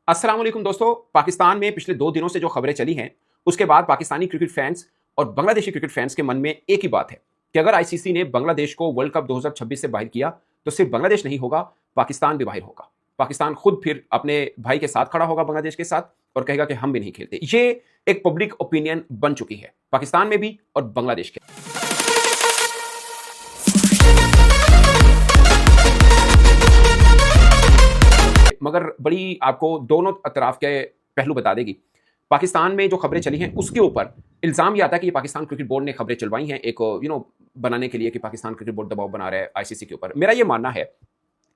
अस्सलाम वालेकुम दोस्तों। पाकिस्तान में पिछले 2 दिनों से जो खबरें चली हैं, उसके बाद पाकिस्तानी क्रिकेट फैंस और बांग्लादेशी क्रिकेट फैंस के मन में एक ही बात है कि अगर आईसीसी ने बांग्लादेश को वर्ल्ड कप 2026 से बाहर किया, तो सिर्फ बांग्लादेश नहीं होगा, पाकिस्तान भी बाहर होगा। पाकिस्तान खुद फिर अपने भाई के साथ खड़ा होगा बांग्लादेश के साथ और कहेगा कि हम भी नहीं खेलते। ये एक पब्लिक ओपिनियन बन चुकी है पाकिस्तान में भी और बांग्लादेश के। मगर बड़ी आपको दोनों तरफ के पहलू बता देगी। पाकिस्तान में जो खबरें चली हैं उसके ऊपर इल्ज़ाम यह आता है कि पाकिस्तान क्रिकेट बोर्ड ने खबरें चलवाई हैं एक बनाने के लिए कि पाकिस्तान क्रिकेट बोर्ड दबाव बना रहा है आईसीसी के ऊपर। मेरा ये मानना है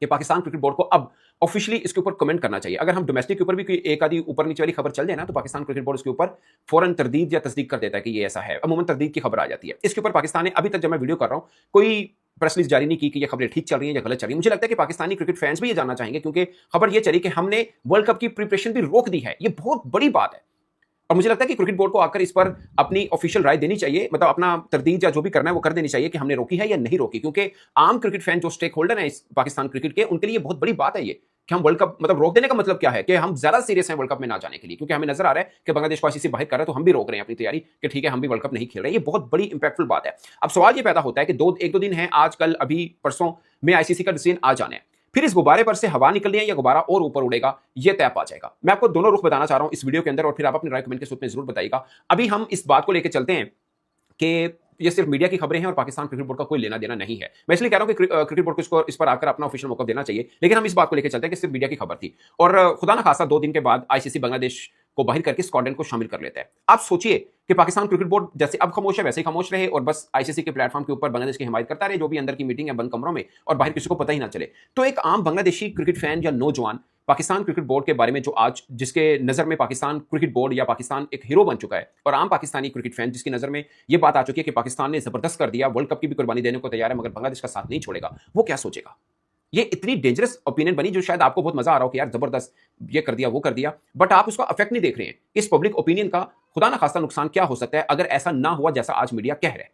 कि पाकिस्तान क्रिकेट बोर्ड को अब ऑफिशियली इसके ऊपर कमेंट करना चाहिए। अगर हम डोमेस्टिक के ऊपर भी कोई एक आधी ऊपर नीचे वाली खबर चल जाए ना, तो पाकिस्तान क्रिकेट बोर्ड इसके ऊपर फौरन तरदीद या तस्दीक कर देता है कि ये ऐसा है। अमूमन तरदीद की खबर आ जाती है। इसके ऊपर पाकिस्तान ने अभी तक जब मैं वीडियो कर रहा हूं कोई प्रेस रिलीज जारी नहीं की कि ये खबरें ठीक चल रही हैं या गलत चल रही हैं। मुझे लगता है कि पाकिस्तानी क्रिकेट फैंस भी ये जानना चाहेंगे, क्योंकि खबर ये चली कि हमने वर्ल्ड कप की प्रिपरेशन भी रोक दी है। ये बहुत बड़ी बात है और मुझे लगता है कि क्रिकेट बोर्ड को आकर इस पर अपनी ऑफिशियल राय देनी चाहिए, मतलब अपना तरदीद या जो भी करना है वो कर देनी चाहिए कि हमने रोकी है या नहीं रोकी। क्योंकि आम क्रिकेट फैन जो स्टेक होल्डर है इस पाकिस्तान क्रिकेट के, उनके लिए बहुत बड़ी बात है ये कि हम वर्ल्ड कप मतलब रोक देने का मतलब क्या है कि हम ज्यादा सीरियस हैं वर्ल्ड कप में ना जाने के लिए, क्योंकि हमें नजर आ रहा है कि बांग्लादेश को आईसीसी बाहर कर रहा है, तो हम भी रोक रहे हैं अपनी तैयारी कि ठीक है हम भी वर्ल्ड कप नहीं खेल रहे हैं। ये बहुत बड़ी इंपैक्टफुल बात है। अब सवाल ये पैदा होता है कि एक दो दिन है, आज कल अभी परसों में आईसीसी का डिसीजन आ जाना है, फिर इस गुब्बारे पर से हवा निकलनी है या गुब्बारा और ऊपर उड़ेगा, ये तय पा जाएगा। मैं आपको दोनों रुख बताना चाह रहा हूं इस वीडियो के अंदर और फिर आप अपनी राय कमेंट के सूत्र में जरूर बताइएगा। अभी हम इस बात को लेकर चलते हैं कि ये सिर्फ मीडिया की खबरें हैं और पाकिस्तान क्रिकेट बोर्ड का कोई लेना देना नहीं है। मैं इसलिए कह रहा हूं कि क्रिकेट बोर्ड को इसको इस पर आकर अपना ऑफिशियल मौका देना चाहिए, लेकिन हम इस बात को लेकर चलते हैं कि सिर्फ मीडिया की खबर थी और खुदा ना खासा 2 दिन के बाद आईसीसी बांग्लादेश को बाहर करके स्कॉटलैंड को शामिल कर लेता है। आप सोचिए कि पाकिस्तान क्रिकेट बोर्ड जैसे अब खामोश है वैसे ही खामोश रहे और बस आईसीसी के प्लेटफॉर्म के ऊपर बांग्लादेश की हिमायत करता रहे, जो भी अंदर की मीटिंग है बंद कमरों में, और बाहर किसी को पता ही ना चले। तो एक आम बांग्लादेशी क्रिकेट फैन या नौजवान पाकिस्तान क्रिकेट बोर्ड के बारे में जो आज जिसके नजर में पाकिस्तान क्रिकेट बोर्ड या पाकिस्तान एक हीरो बन चुका है, और आम पाकिस्तानी क्रिकेट फैन जिसकी नजर में ये बात आ चुकी है कि पाकिस्तान ने जबरदस्त कर दिया, वर्ल्ड कप की भी कुर्बानी देने को तैयार है मगर बांग्लादेश का साथ नहीं छोड़ेगा, वो क्या सोचेगा? ये इतनी डेंजरस ओपिनियन बनी जो शायद आपको बहुत मजा आ रहा हो कि यार जबरदस्त ये कर दिया वो कर दिया, बट आप उसका अफेक्ट नहीं देख रहे हैं। इस पब्लिक ओपिनियन का खुदा ना खास्ता नुकसान क्या हो सकता है अगर ऐसा ना हुआ जैसा आज मीडिया कह रहा है।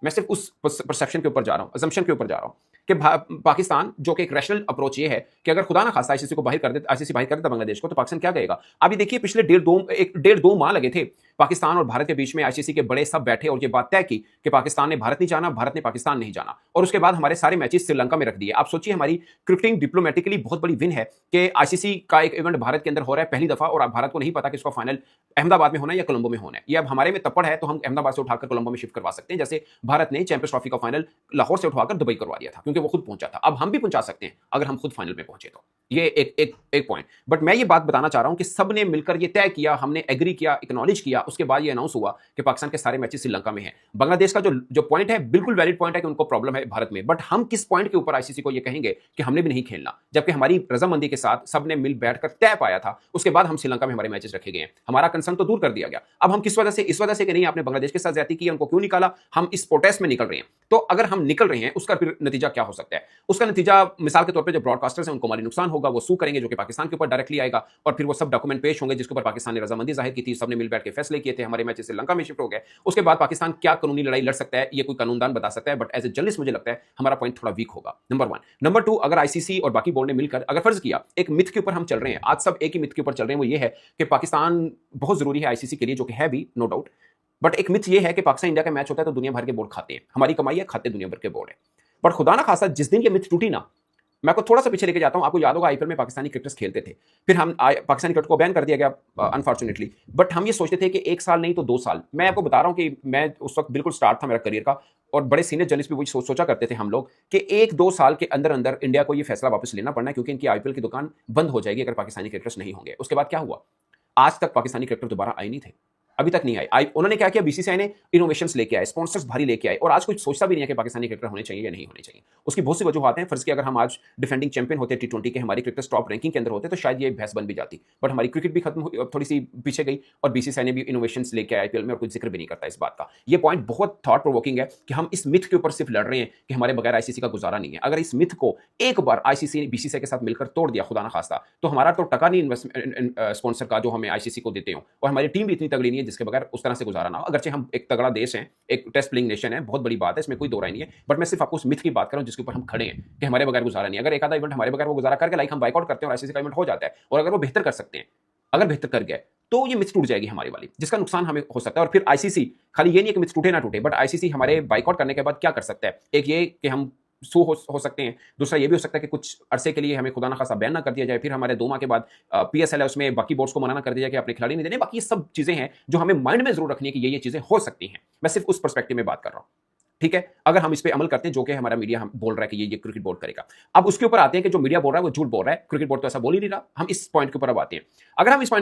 मैं सिर्फ उस परसेप्शन के ऊपर जा रहा हूं, असम्पशन के ऊपर जा रहा हूं कि पाकिस्तान जो कि एक रैशनल अप्रोच ये है कि अगर खुदा ना खास्ता आईसीसी को बाहर कर देता, आईसीसी बाहर कर देता बांग्लादेश को, तो पाकिस्तान क्या कहेगा? अभी देखिए पिछले डेढ़ दो माह लगे थे पाकिस्तान और भारत के बीच में, आईसीसी के बड़े सब बैठे और ये बात तय की कि पाकिस्तान ने भारत नहीं जाना, भारत ने पाकिस्तान नहीं जाना, और उसके बाद हमारे सारे मैचेस श्रीलंका में रख दिए। आप सोचिए हमारी क्रिकेटिंग डिप्लोमेटिकली बहुत बड़ी विन है कि आईसीसी का एक इवेंट भारत के अंदर हो रहा है पहली दफा, और अब भारत को नहीं पता कि इसका फाइनल अहमदाबाद में होना है या कोलंबो में होना है। ये अब हमारे में तप्पड़ है तो हम अहमदाबाद से उठाकर कोलंबो में शिफ्ट करवा सकते हैं, जैसे भारत ने चैंपियंस ट्रॉफी का फाइनल लाहौर से उठाकर दुबई करवा दिया था क्योंकि वो खुद पहुंचा था। अब हम भी पहुंचा सकते हैं अगर हम खुद फाइनल में पहुंचे तो। ये एक पॉइंट। बट मैं ये बात बताना चाह रहा हूं कि सबने मिलकर ये तय किया, हमने एग्री किया, एक्नॉलेज किया, उसके बाद ये अनाउंस हुआ कि पाकिस्तान के सारे मैचेस श्रीलंका में हैं। बांग्लादेश का जो पॉइंट है बिल्कुल वैलिड पॉइंट है कि उनको प्रॉब्लम है भारत में, बट हम किस पॉइंट के ऊपर आईसीसी को ये कहेंगे कि हमने भी नहीं खेलना, जबकि हमारी रजामंदी के साथ सबने मिल बैठकर तय पाया था, उसके बाद हम श्रीलंका में हमारे मैचेस रखे गए हैं, हमारा कंसर्न तो दूर कर दिया गया। अब हम किस वजह से? इस वजह से कि नहीं आपने बांग्लादेश के साथ ज्यादती की, उनको क्यों निकाला, हम इस प्रोटेस्ट में निकल रहे हैं। तो अगर हम निकल रहे हैं उसका फिर नतीजा क्या हो सकता है? उसका नतीजा मिसाल के तौर पर जो ब्रॉडकास्टर्स हैं उनको माली नुकसान होगा, वो सू करेंगे जो कि पाकिस्तान के ऊपर डायरेक्टली आएगा, और फिर वो सब डॉक्यूमेंट पेश होंगे जिसके ऊपर पाकिस्तान ने रजामंदी जाहिर की थी, सबने मिल बैठ के फैसले किए थे, हमारे मैचेस श्रीलंका में शिफ्ट हो गए। उसके बाद पाकिस्तान क्या कानूनी लड़ाई लड़ सकता है ये कोई कानूनदान बता सकता है, बट एज ए जर्नलिस्ट मुझे लगता है हमारा पॉइंट थोड़ा वीक होगा, नंबर 1। नंबर 2, अगर आईसीसी और बाकी बोर्ड ने मिलकर अगर फर्ज किया, एक मिथ के ऊपर हम चल रहे हैं, आज सब एक ही मिथ के ऊपर चल रहे हैं, वो ये है कि पाकिस्तान बहुत जरूरी है आईसीसी के लिए, जो कि है भी नो डाउट, बट एक मिथ ये है कि पाकिस्तान इंडिया का मैच होता है तो दुनिया भर के बोर्ड खाते हैं, हमारी कमाई है, खाते दुनिया भर के बोर्ड है। बट खुदा ना खासा जिस दिन ये मिथ टूटी ना, मैं आपको थोड़ा सा पीछे लेके जाता हूं, आपको याद होगा आईपीएल में पाकिस्तानी क्रिकेटर्स खेलते थे, फिर हम पाकिस्तानी क्रिकेट को बैन कर दिया गया अनफॉर्चुनेटली, बट हम ये सोचते थे कि 1 साल नहीं तो 2 साल। मैं आपको बता रहा हूं कि मैं उस वक्त बिल्कुल स्टार्ट था मेरा करियर का, और बड़े सीनियर जर्नलिस्ट भी वही सोचा करते थे हम लोग कि 1-2 साल के अंदर अंदर इंडिया को ये फैसला वापस लेना पड़ना है, क्योंकि इनकी आईपीएल की दुकान बंद हो जाएगी अगर पाकिस्तानी क्रिकेटर्स नहीं होंगे। उसके बाद क्या हुआ? आज तक पाकिस्तानी क्रिकेटर दोबारा आए नहीं थे, अभी तक नहीं आए। उन्होंने क्या किया? बीसीसीआई ने इनोवेशंस लेके आए, स्पॉन्सर्स भारी लेके आए, और आज कोई सोचता भी नहीं है कि पाकिस्तानी क्रिकेटर होने चाहिए या नहीं होने चाहिए। उसकी बहुत सी वजूहत हैं। फर्ज की अगर हम आज डिफेंडिंग चैंपियन होते टी20 के, हमारे क्रिकेटर्स टॉप रैंकिंग के अंदर होते, तो शायद ये बहस बन भी जाती, बट हमारी क्रिकेट भी खत्म थोड़ी सी पीछे गई, और बीसीसीआई ने भी इनोवेशंस लेके आए आईपीएल में, और कोई जिक्र भी नहीं करता इस बात का। ये पॉइंट बहुत थॉट प्रोवोकिंग है कि हम इस मिथ के ऊपर सिर्फ लड़ रहे हैं कि हमारे बगैर आईसीसी का गुजारा नहीं है। अगर इस मिथ को एक बार आईसीसी बीसीसीआई के साथ मिलकर तोड़ दिया खुदा ना खास्ता, तो हमारा तो टका नहीं स्पॉन्सर का जो हमें आईसीसी को देते हो, और हमारी टीम भी इतनी तगड़ी नहीं है है जिसके बगैर उस तरह से गुजारा ना हो। अगरचे हम एक तगड़ा देश हैं, एक टेस्ट प्लेइंग नेशन है, बहुत बड़ी बात है, इसमें कोई दो राय नहीं है, बट मैं सिर्फ आपको उस मिथ की बात कर रहा हूँ जिसके ऊपर हम खड़े हैं कि हमारे बगैर गुजारा नहीं है। अगर एक आधा इवेंट हमारे बगैर वो गुजारा करके लाइक हम बाइकआउट करते हैं और आईसीसी का इवेंट हो जाता है, और अगर वो बेहतर कर सकते हैं, अगर बेहतर कर गए तो ये मिथ टूट जाएगी हमारी वाली, जिसका नुकसान हमें हो सकता है। और फिर आईसीसी खाली ये नहीं है कि मिथ टूटे ना टूटे, बट आईसीसी हमारे बाइकआउट करने के बाद क्या कर सकता है? एक ये कि हम सू हो सकते हैं, दूसरा ये भी हो सकता है कि कुछ अरसे के लिए हमें खुदा ना खासा बैन ना कर दिया जाए, फिर हमारे 2 माह के बाद पीएसएल है उसमें बाकी बोर्ड्स को मना ना कर दिया जाए कि अपने खिलाड़ी नहीं देने। बाकी ये सब चीजें हैं जो हमें माइंड में जरूर रखनी है कि ये चीजें हो सकती हैं। मैं सिर्फ उस पर्सपेक्टिव में बात कर रहा हूं, ठीक है? अगर हम इस पे अमल करते हैं, जो कि हमारा मीडिया हम बोल रहा है कि ये क्रिकेट बोर्ड करेगा। अब उसके ऊपर आते हैं कि जो मीडिया बोल रहा है वो झूठ बोल रहा है, क्रिकेट बोर्ड तो ऐसा बोल ही नहीं रहा। हम इस पॉइंट के ऊपर अब आते हैं। अगर हम इस पॉइंट